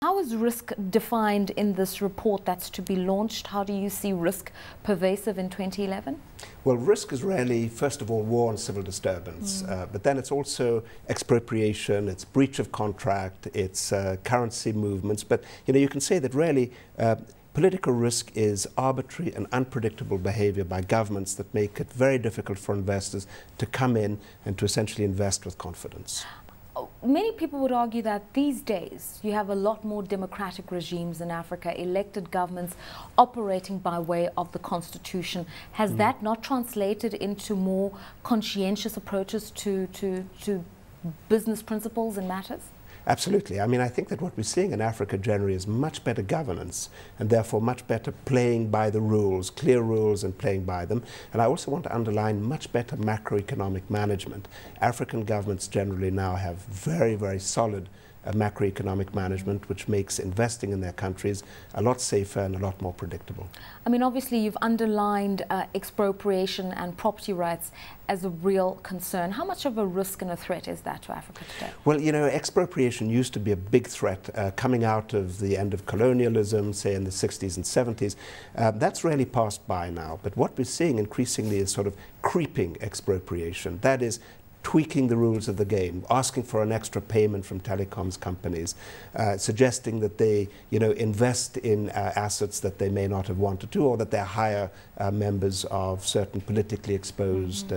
How is risk defined in this report that's to be launched? How do you see risk pervasive in 2011? Well, risk is really, first of all, war and civil disturbance, but then it's also expropriation, it's breach of contract, it's currency movements. But you can say that really political risk is arbitrary and unpredictable behavior by governments that make it very difficult for investors to come in and to essentially invest with confidence. Many people would argue that these days you have a lot more democratic regimes in Africa, elected governments operating by way of the constitution. Has that not translated into more conscientious approaches to business principles and matters? Absolutely. I mean, I think that what we're seeing in Africa generally is much better governance and therefore much better playing by the rules, clear rules and playing by them. And I also want to underline much better macroeconomic management. African governments generally now have very, very solid macroeconomic management, which makes investing in their countries a lot safer and a lot more predictable. I mean, obviously you've underlined expropriation and property rights as a real concern. How much of a risk and a threat is that to Africa today? Well, expropriation used to be a big threat coming out of the end of colonialism, say in the 60s and 70s. That's really passed by now. But what we're seeing increasingly is sort of creeping expropriation. That is, tweaking the rules of the game, asking for an extra payment from telecoms companies, suggesting that they, invest in assets that they may not have wanted to, or that they hire members of certain politically exposed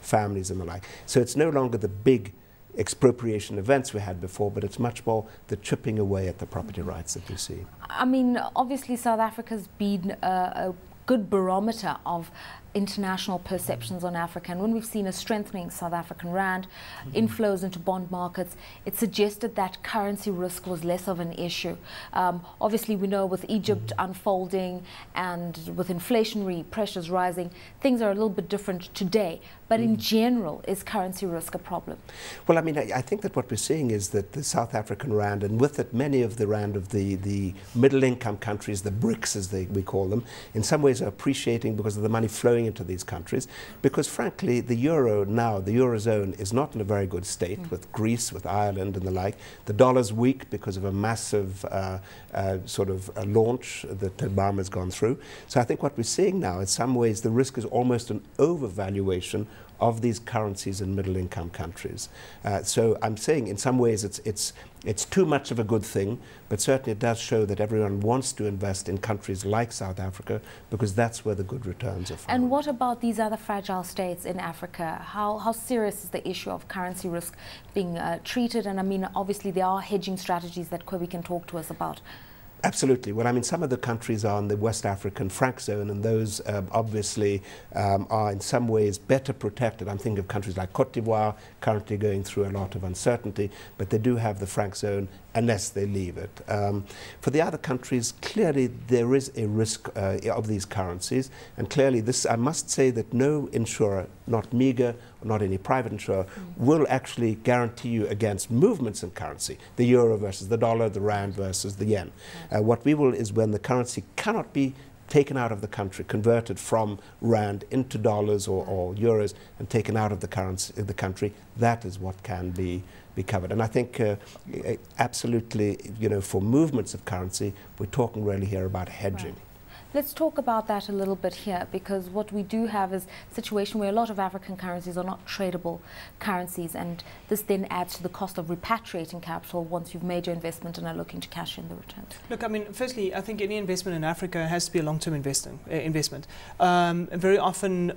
families and the like. So it's no longer the big expropriation events we had before, but it's much more the chipping away at the property rights that we see. I mean, obviously South Africa's been a good barometer of international perceptions on Africa, and when we've seen a strengthening South African rand, inflows into bond markets, it suggested that currency risk was less of an issue. Obviously we know with Egypt unfolding and with inflationary pressures rising, things are a little bit different today, but in general, is currency risk a problem? Well, I mean, I think that what we're seeing is that the South African rand, and with it many of the rand of the middle income countries, the BRICS as we call them, in some ways are appreciating because of the money flowing into these countries, because frankly the euro now, the eurozone, is not in a very good state with Greece, with Ireland and the like. The dollar's weak because of a massive sort of a launch that Obama's gone through. So I think what we're seeing now, in some ways, the risk is almost an overvaluation of these currencies in middle income countries. So I'm saying in some ways it's too much of a good thing, but certainly it does show that everyone wants to invest in countries like South Africa because that's where the good returns are found. And what about these other fragile states in Africa? How serious is the issue of currency risk being treated? And I mean, obviously there are hedging strategies that Kobe can talk to us about. Absolutely. Well, I mean, some of the countries are in the West African franc zone, and those obviously are in some ways better protected. I'm thinking of countries like Cote d'Ivoire, currently going through a lot of uncertainty, but they do have the franc zone unless they leave it. For the other countries, clearly there is a risk of these currencies, and clearly this, I must say that no insurer, not MIGA, or not any private insurer, will actually guarantee you against movements in currency, the euro versus the dollar, the rand versus the yen. What we will is when the currency cannot be taken out of the country, converted from rand into dollars or euros and taken out of the currency, the country, that is what can be covered. And I think absolutely, for movements of currency, we're talking really here about hedging. Right. Let's talk about that a little bit here, because what we do have is a situation where a lot of African currencies are not tradable currencies, and this then adds to the cost of repatriating capital once you've made your investment and are looking to cash in the returns. Look, I mean, firstly, I think any investment in Africa has to be a long-term investment. Very often,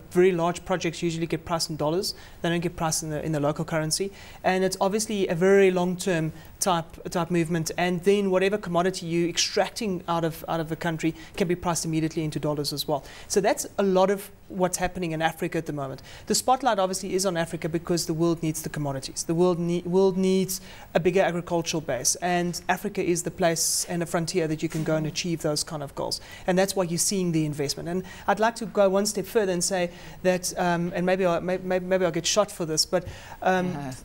very large projects usually get priced in dollars. They don't get priced in the local currency, and it's obviously a very long-term type movement. And then whatever commodity you're extracting out of the country can be priced immediately into dollars as well. So that's a lot of what's happening in Africa at the moment. The spotlight obviously is on Africa because the world needs the commodities. The world needs a bigger agricultural base, and Africa is the place and the frontier that you can go and achieve those kind of goals. And that's why you're seeing the investment. And I'd like to go one step further and say that, and maybe I'll get shot for this, but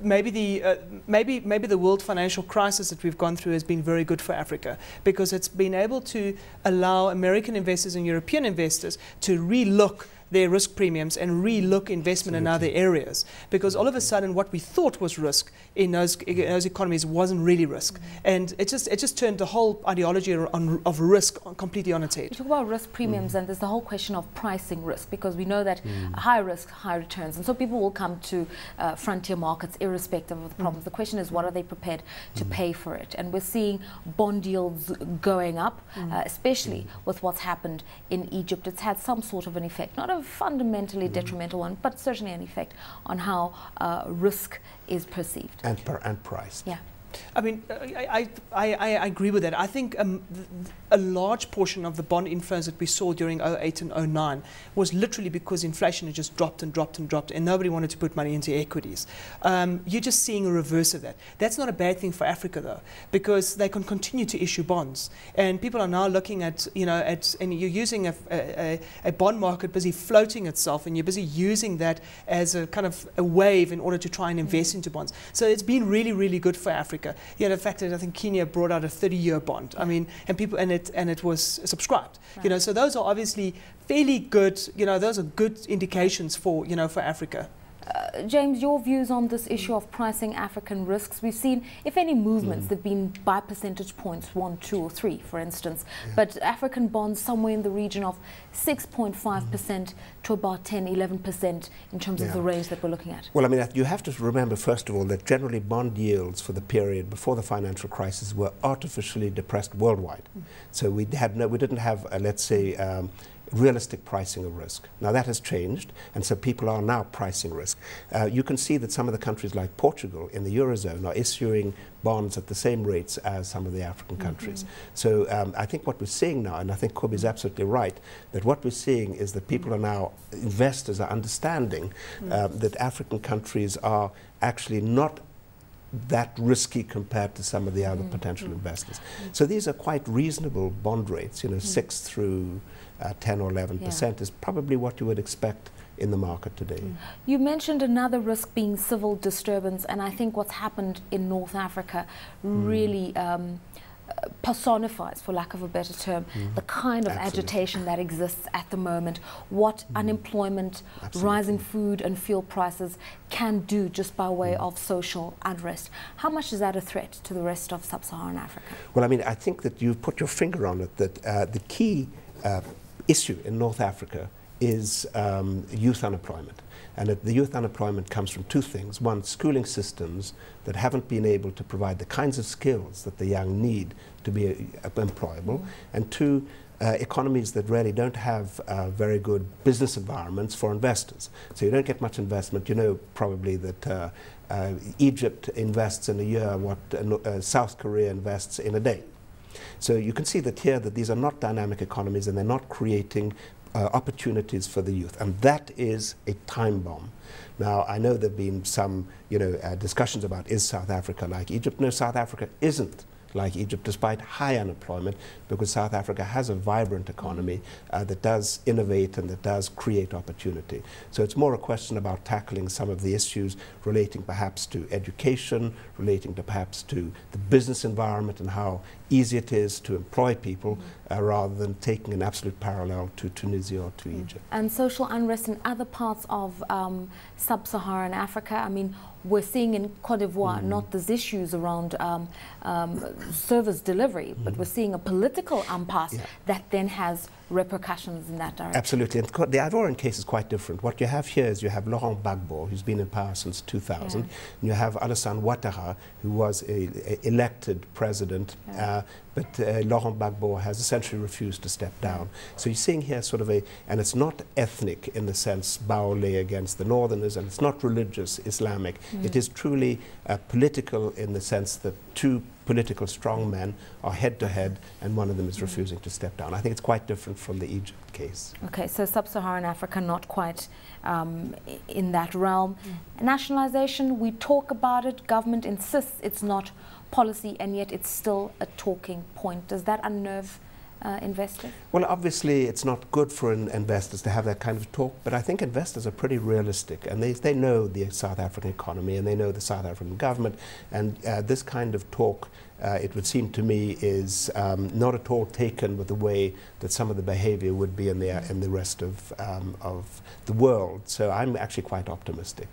maybe the world financial crisis that we've gone through has been very good for Africa, because it's been able to allow American investors and European investors to re-look their risk premiums and re-look investment in other areas, because all of a sudden what we thought was risk in those economies wasn't really risk, and it just turned the whole ideology of risk completely on its head. You talk about risk premiums, and there's the whole question of pricing risk, because we know that high risk, high returns, and so people will come to frontier markets irrespective of the problems. The question is, what are they prepared to pay for it? And we're seeing bond yields going up, especially with what's happened in Egypt. It's had some sort of an effect, not a fundamentally detrimental one, but certainly an effect on how risk is perceived. And priced. Yeah. I mean, I agree with that. I think a large portion of the bond inflows that we saw during 08 and 09 was literally because inflation had just dropped and dropped and dropped, and nobody wanted to put money into equities. You're just seeing a reverse of that. That's not a bad thing for Africa, though, because they can continue to issue bonds, and people are now looking at, and you're using a bond market busy floating itself, and you're busy using that as a kind of a wave in order to try and invest into bonds. So it's been really, really good for Africa. The fact that I think Kenya brought out a 30-year bond. I mean, and people, and it was subscribed. Right. So those are obviously fairly good. Those are good indications for for Africa. James, your views on this issue of pricing African risks? We've seen, if any, movements. They've been by percentage points, 1, 2, or 3, for instance. But African bonds somewhere in the region of 6.5% to about 10, 11% in terms of the range that we're looking at. Well, I mean, you have to remember, first of all, that generally bond yields for the period before the financial crisis were artificially depressed worldwide. So we didn't have, let's say, realistic pricing of risk. Now that has changed, and so people are now pricing risk. You can see that some of the countries like Portugal in the Eurozone are issuing bonds at the same rates as some of the African countries. So I think what we're seeing now, and I think Kobe is absolutely right, that what we're seeing is that people are now, investors are understanding that African countries are actually not that risky compared to some of the other potential investors. So these are quite reasonable bond rates, 6 through 10 or 11% is probably what you would expect in the market today. You mentioned another risk being civil disturbance, and I think what's happened in North Africa really personifies, for lack of a better term, the kind of agitation that exists at the moment, what unemployment, rising food and fuel prices can do just by way of social unrest. How much is that a threat to the rest of sub-Saharan Africa? Well, I mean, I think that you've put your finger on it, that the key issue in North Africa is youth unemployment. And the youth unemployment comes from two things. One, schooling systems that haven't been able to provide the kinds of skills that the young need to be employable. And two, economies that really don't have very good business environments for investors. So you don't get much investment. You know probably that Egypt invests in a year what South Korea invests in a day. So you can see that here that these are not dynamic economies, and they're not creating opportunities for the youth, and that is a time bomb. Now, I know there have been some discussions about, is South Africa like Egypt? No, South Africa isn't like Egypt, despite high unemployment, because South Africa has a vibrant economy that does innovate and that does create opportunity. So it's more a question about tackling some of the issues relating perhaps to education, relating to perhaps to the business environment and how easy it is to employ people, rather than taking an absolute parallel to Tunisia or to Egypt. And social unrest in other parts of sub-Saharan Africa, I mean, we're seeing in Cote d'Ivoire not these issues around service delivery, but we're seeing a political impasse that then has repercussions in that direction. Absolutely. And the Ivorian case is quite different. What you have here is you have Laurent Gbagbo, who's been in power since 2000, and you have Alassane Ouattara, who was a elected president, but Laurent Gbagbo has essentially refused to step down. So you're seeing here sort of and it's not ethnic in the sense Baoulé against the northerners, and it's not religious Islamic. It is truly political in the sense that two political strong men are head-to-head, and one of them is refusing to step down. I think it's quite different from the Egypt case. Okay, so sub-Saharan Africa not quite in that realm. Nationalization, we talk about it, government insists it's not policy, and yet it's still a talking point. Does that unnerve investors? Well, obviously it's not good for investors to have that kind of talk, but I think investors are pretty realistic, and they know the South African economy and they know the South African government, and this kind of talk, it would seem to me, is not at all taken with the way that some of the behavior would be in the rest of the world. So I'm actually quite optimistic.